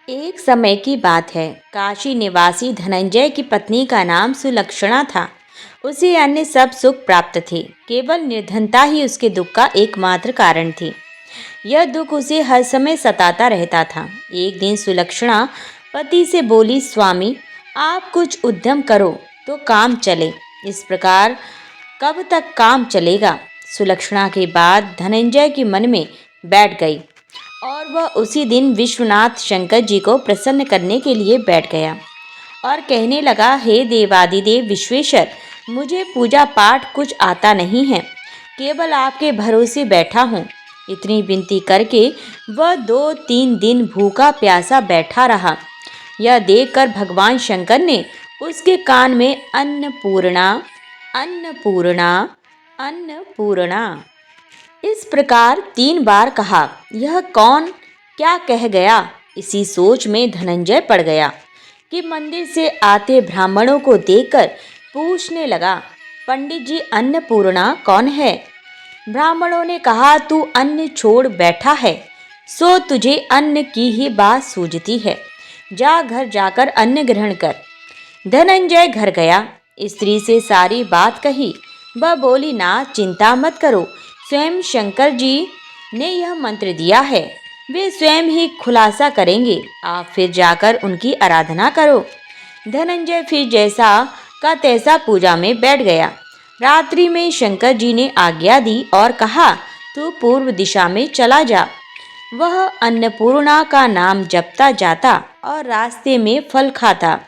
एक समय की बात है। काशी निवासी धनंजय की पत्नी का नाम सुलक्षणा था। उसे अन्य सब सुख प्राप्त थे, केवल निर्धनता ही उसके दुख का एकमात्र कारण थी। यह दुख उसे हर समय सताता रहता था। एक दिन सुलक्षणा पति से बोली, स्वामी, आप कुछ उद्यम करो तो काम चले। इस प्रकार कब तक काम चलेगा? सुलक्षणा के बाद धनंजय के मन में बैठ गई और वह उसी दिन विश्वनाथ शंकर जी को प्रसन्न करने के लिए बैठ गया और कहने लगा, हे देवादिदेव विश्वेश्वर, मुझे पूजा पाठ कुछ आता नहीं है, केवल आपके भरोसे बैठा हूँ। इतनी विनती करके वह 2-3 दिन भूखा प्यासा बैठा रहा। यह देखकर भगवान शंकर ने उसके कान में अन्नपूर्णा अन्नपूर्णा अन्नपूर्णा इस प्रकार 3 बार कहा। यह कौन क्या कह गया? इसी सोच में धनंजय पड़ गया कि मंदिर से आते ब्राह्मणों को देखकर पूछने लगा, पंडित जी, अन्नपूर्णा कौन है? ब्राह्मणों ने कहा, तू अन्न छोड़ बैठा है, सो तुझे अन्न की ही बात सूझती है। जा घर जाकर अन्न ग्रहण कर। धनंजय घर गया, स्त्री से सारी बात कही। वह बोली, ना चिंता मत करो, स्वयं शंकर जी ने यह मंत्र दिया है, वे स्वयं ही खुलासा करेंगे। आप फिर जाकर उनकी आराधना करो। धनंजय फिर जैसा का तैसा पूजा में बैठ गया। रात्रि में शंकर जी ने आज्ञा दी और कहा, तू पूर्व दिशा में चला जा। वह अन्नपूर्णा का नाम जपता जाता और रास्ते में फल खाता,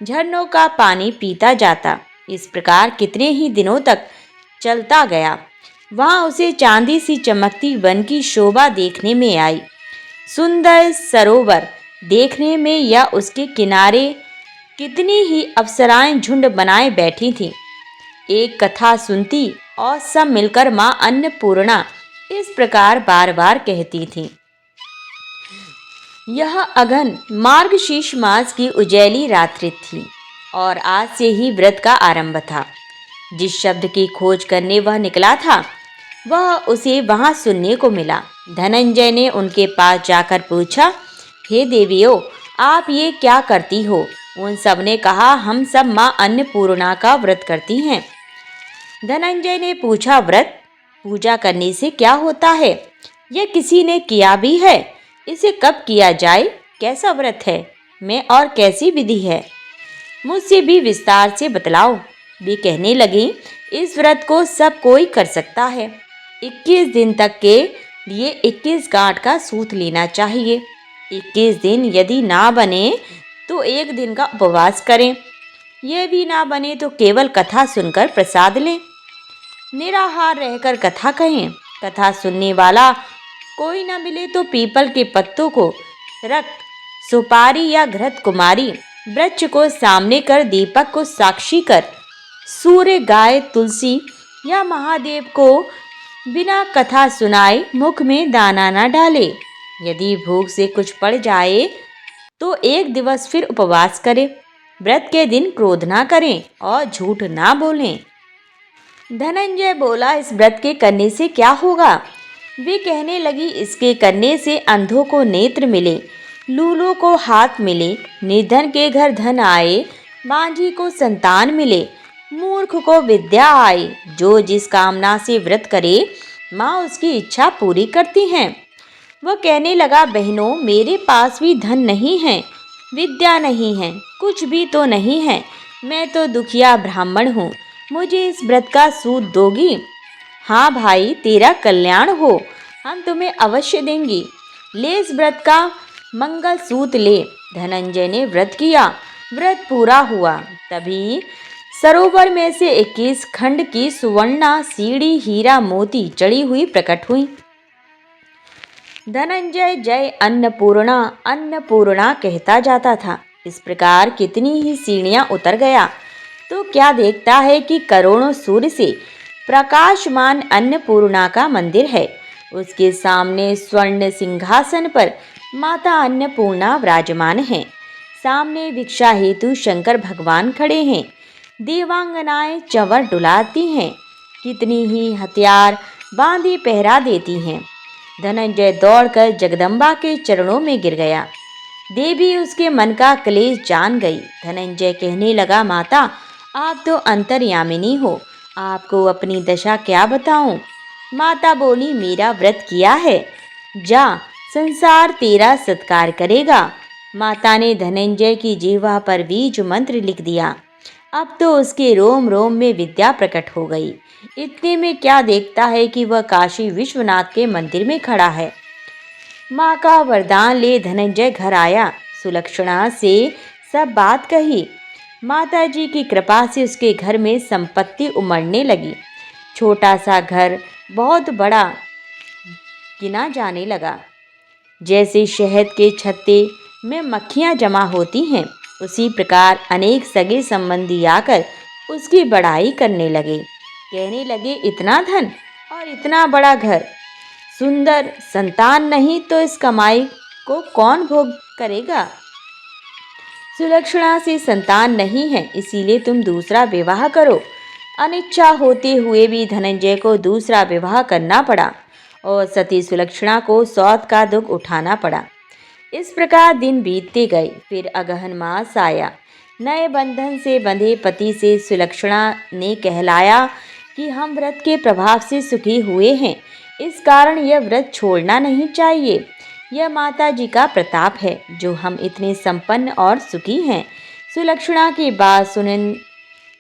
झरनों का पानी पीता जाता। इस प्रकार कितने ही दिनों तक चलता गया। वहां उसे चांदी सी चमकती वन की शोभा देखने में आई। सुंदर सरोवर देखने में या उसके किनारे कितनी ही अप्सराएं झुंड बनाए बैठी थीं। एक कथा सुनती और सब मिलकर मां अन्नपूर्णा इस प्रकार बार बार कहती थीं। यह अगन मार्गशीर्ष मास की उजैली रात्रि थी और आज से ही व्रत का आरंभ था। जिस शब्द की खोज करने वह निकला था, वह उसे वहां सुनने को मिला। धनंजय ने उनके पास जाकर पूछा, हे देवियों, आप ये क्या करती हो? उन सब ने कहा, हम सब माँ अन्नपूर्णा का व्रत करती हैं। धनंजय ने पूछा, व्रत पूजा करने से क्या होता है? यह किसी ने किया भी है? इसे कब किया जाए? कैसा व्रत है में और कैसी विधि है? मुझसे भी विस्तार से बतलाओ। वे कहने लगी, इस व्रत को सब कोई कर सकता है। 21 दिन तक के लिए 21 गांठ का सूत लेना चाहिए। 21 दिन यदि ना बने तो 1 दिन का उपवास करें। यह भी ना बने तो केवल कथा सुनकर प्रसाद लें। निराहार रहकर कथा कहें। कथा सुनने वाला कोई न मिले तो पीपल के पत्तों को रख, सुपारी या घृत कुमारी वृक्ष को सामने कर, दीपक को साक्षी कर, सूर्य, गाय, तुलसी या महादेव को बिना कथा सुनाए मुख में दाना न डाले। यदि भूख से कुछ पड़ जाए तो 1 दिवस फिर उपवास करें। व्रत के दिन क्रोध ना करें और झूठ ना बोलें। धनंजय बोला, इस व्रत के करने से क्या होगा? वे कहने लगी, इसके करने से अंधों को नेत्र मिले, लूलों को हाथ मिले, निर्धन के घर धन आए, बांझी को संतान मिले, मूर्ख को विद्या आए। जो जिस कामना से व्रत करे, माँ उसकी इच्छा पूरी करती हैं। वह कहने लगा, बहनों, मेरे पास भी धन नहीं है, विद्या नहीं है, कुछ भी तो नहीं है। मैं तो दुखिया ब्राह्मण हूँ, मुझे इस व्रत का सूत दोगी? हाँ भाई, तेरा कल्याण हो, हम तुम्हें अवश्य देंगी। ले इस व्रत का मंगल सूत ले। धनंजय ने व्रत किया। व्रत पूरा हुआ। तभी सरोवर में से 21 खंड की सुवर्णा सीढ़ी हीरा मोती जड़ी हुई प्रकट हुई। धनंजय जय अन्नपूर्णा अन्नपूर्णा कहता जाता था। इस प्रकार कितनी ही सीढ़ियां उतर गया तो क्या देखता है कि करोड़ों सूर्य से प्रकाशमान अन्नपूर्णा का मंदिर है। उसके सामने स्वर्ण सिंहासन पर माता अन्नपूर्णा विराजमान है। सामने भिक्षा हेतु शंकर भगवान खड़े हैं। देवांगनाएं चंवर डुलाती हैं। कितनी ही हथियार बांधी पहरा देती हैं। धनंजय दौड़कर जगदम्बा के चरणों में गिर गया। देवी उसके मन का क्लेश जान गई। धनंजय कहने लगा, माता आप तो अंतर्यामिनी हो, आपको अपनी दशा क्या बताऊं। माता बोली, मेरा व्रत किया है, जा, संसार तेरा सत्कार करेगा। माता ने धनंजय की जीवा पर बीज मंत्र लिख दिया। अब तो उसके रोम रोम में विद्या प्रकट हो गई। इतने में क्या देखता है कि वह काशी विश्वनाथ के मंदिर में खड़ा है। माँ का वरदान ले धनंजय घर आया। सुलक्षणा से सब बात कही। माता जी की कृपा से उसके घर में संपत्ति उमड़ने लगी। छोटा सा घर बहुत बड़ा गिना जाने लगा। जैसे शहद के छत्ते में मक्खियाँ जमा होती हैं, उसी प्रकार अनेक सगे संबंधी आकर उसकी बड़ाई करने लगे। कहने लगे, इतना धन और इतना बड़ा घर, सुंदर संतान नहीं तो इस कमाई को कौन भोग करेगा। सुलक्षणा से संतान नहीं है, इसीलिए तुम दूसरा विवाह करो। अनिच्छा होते हुए भी धनंजय को दूसरा विवाह करना पड़ा और सती सुलक्षणा को सौत का दुख उठाना पड़ा। इस प्रकार दिन बीतते गए। फिर अगहन मास आया। नए बंधन से बंधे पति से सुलक्षणा ने कहलाया कि हम व्रत के प्रभाव से सुखी हुए हैं, इस कारण यह व्रत छोड़ना नहीं चाहिए। यह माता जी का प्रताप है जो हम इतने संपन्न और सुखी हैं। सुलक्षणा की बात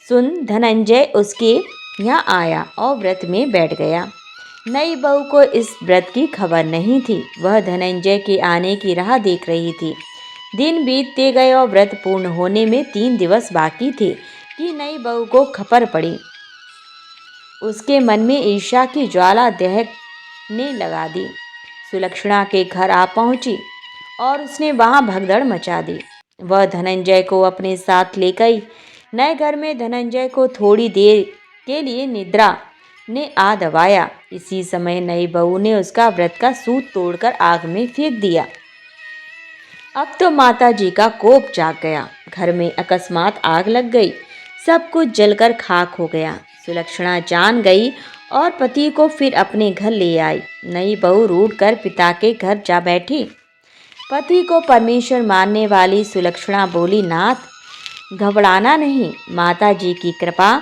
सुन धनंजय उसके यहाँ आया और व्रत में बैठ गया। नई बहू को इस व्रत की खबर नहीं थी। वह धनंजय के आने की राह देख रही थी। दिन बीतते गए और व्रत पूर्ण होने में 3 दिवस बाकी थे कि नई बहू को खबर पड़ी। उसके मन में ईर्ष्या की ज्वाला दहकने लगा दी। सुलक्षणा के घर आ पहुंची और उसने वहां भगदड़ मचा दी। वह धनंजय को अपने साथ ले गई। नए घर में धनंजय को थोड़ी देर के लिए निद्रा ने आ दबाया। इसी समय नई बहू ने उसका व्रत का सूत तोड़कर आग में फेंक दिया। अब तो माता जी का कोप जाग गया। घर में अकस्मात आग लग गई। सब कुछ जलकर खाक हो गया। सुलक्षणा जान गई और पति को फिर अपने घर ले आई। नई बहू रूठ कर पिता के घर जा बैठी। पति को परमेश्वर मानने वाली सुलक्षणा बोली, नाथ घबराना नहीं, माता जी की कृपा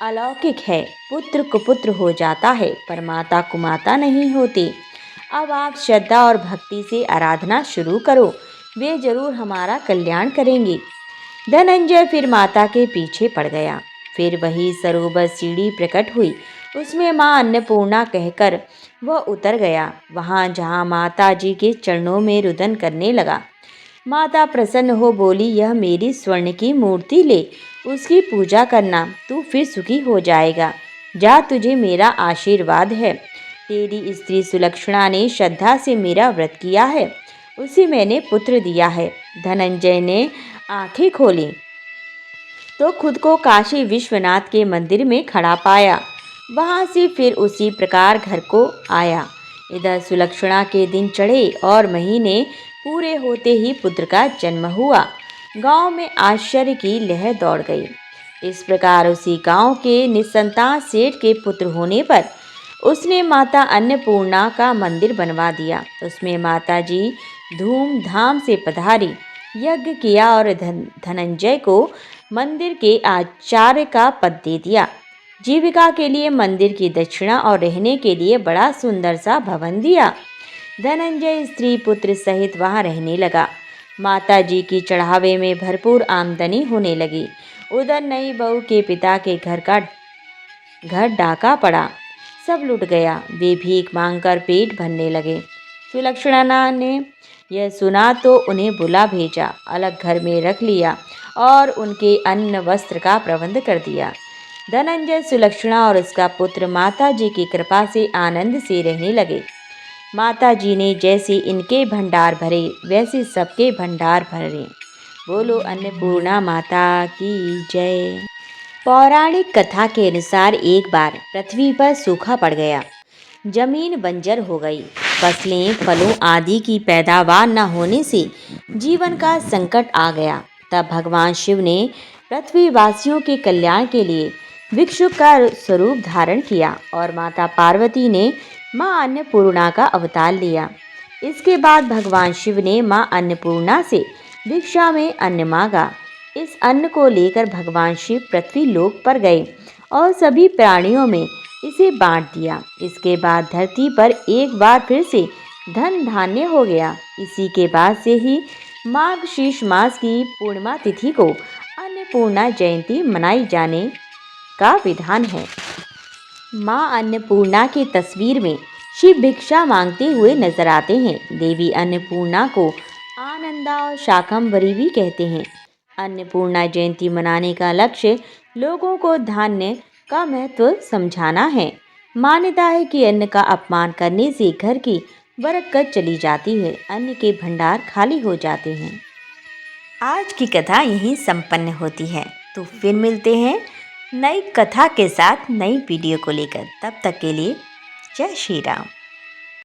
अलौकिक है। पुत्र कुपुत्र हो जाता है पर माता कुमाता नहीं होती। अब आप श्रद्धा और भक्ति से आराधना शुरू करो, वे जरूर हमारा कल्याण करेंगी। धनंजय फिर माता के पीछे पड़ गया। फिर वही सरोवर सीढ़ी प्रकट हुई। उसमें माँ अन्नपूर्णा कहकर वह उतर गया। वहाँ जहाँ माता जी के चरणों में रुदन करने लगा। माता प्रसन्न हो बोली, यह मेरी स्वर्ण की मूर्ति ले, उसकी पूजा करना, तू फिर सुखी हो जाएगा। जा, तुझे मेरा आशीर्वाद है। तेरी स्त्री सुलक्षणा ने श्रद्धा से मेरा व्रत किया है, उसे मैंने पुत्र दिया है। धनंजय ने आंखें खोली तो खुद को काशी विश्वनाथ के मंदिर में खड़ा पाया। वहां से फिर उसी प्रकार घर को आया। इधर सुलक्षणा के दिन चढ़े और महीने पूरे होते ही पुत्र का जन्म हुआ। गांव में आश्चर्य की लहर दौड़ गई। इस प्रकार उसी गांव के निसंतान सेठ के पुत्र होने पर उसने माता अन्नपूर्णा का मंदिर बनवा दिया। उसमें माता जी धूमधाम से पधारी, यज्ञ किया और धनंजय को मंदिर के आचार्य का पद दे दिया। जीविका के लिए मंदिर की दक्षिणा और रहने के लिए बड़ा सुंदर सा भवन दिया। धनंजय स्त्री पुत्र सहित वहां रहने लगा। माता जी की चढ़ावे में भरपूर आमदनी होने लगी। उधर नई बहू के पिता के घर डाका पड़ा, सब लुट गया। वे भीख मांगकर पेट भरने लगे। सुलक्षणा ने यह सुना तो उन्हें बुला भेजा, अलग घर में रख लिया और उनके अन्न वस्त्र का प्रबंध कर दिया। धनंजय, सुलक्षणा और उसका पुत्र माता जी की कृपा से आनंद से रहने लगे। माता जी ने जैसे इनके भंडार भरे वैसे सबके भंडार भरे। बोलो अन्नपूर्णा माता की जय। पौराणिक कथा के अनुसार एक बार पृथ्वी पर सूखा पड़ गया। जमीन बंजर हो गई। फसलें, फलों आदि की पैदावार न होने से जीवन का संकट आ गया। तब भगवान शिव ने पृथ्वीवासियों के कल्याण के लिए भिक्षुक का स्वरूप धारण किया और माता पार्वती ने मां अन्नपूर्णा का अवतार लिया। इसके बाद भगवान शिव ने मां अन्नपूर्णा से भिक्षा में अन्न मांगा। इस अन्न को लेकर भगवान शिव पृथ्वी लोक पर गए और सभी प्राणियों में इसे बांट दिया। इसके बाद धरती पर एक बार फिर से धन धान्य हो गया। इसी के बाद से ही मार्गशीर्ष मास की पूर्णिमा तिथि को अन्नपूर्णा जयंती मनाई जाने का विधान है। मां अन्नपूर्णा की तस्वीर में शिव भिक्षा मांगते हुए नजर आते हैं। देवी अन्नपूर्णा को आनंदा और शाकंभरी भी कहते हैं। अन्नपूर्णा जयंती मनाने का लक्ष्य लोगों को धान्य का महत्व समझाना है। मान्यता है कि अन्न का अपमान करने से घर की बरकत चली जाती है, अन्न के भंडार खाली हो जाते हैं। आज की कथा यहीं संपन्न होती है। तो फिर मिलते हैं नई कथा के साथ, नई वीडियो को लेकर। तब तक के लिए जय श्री राम।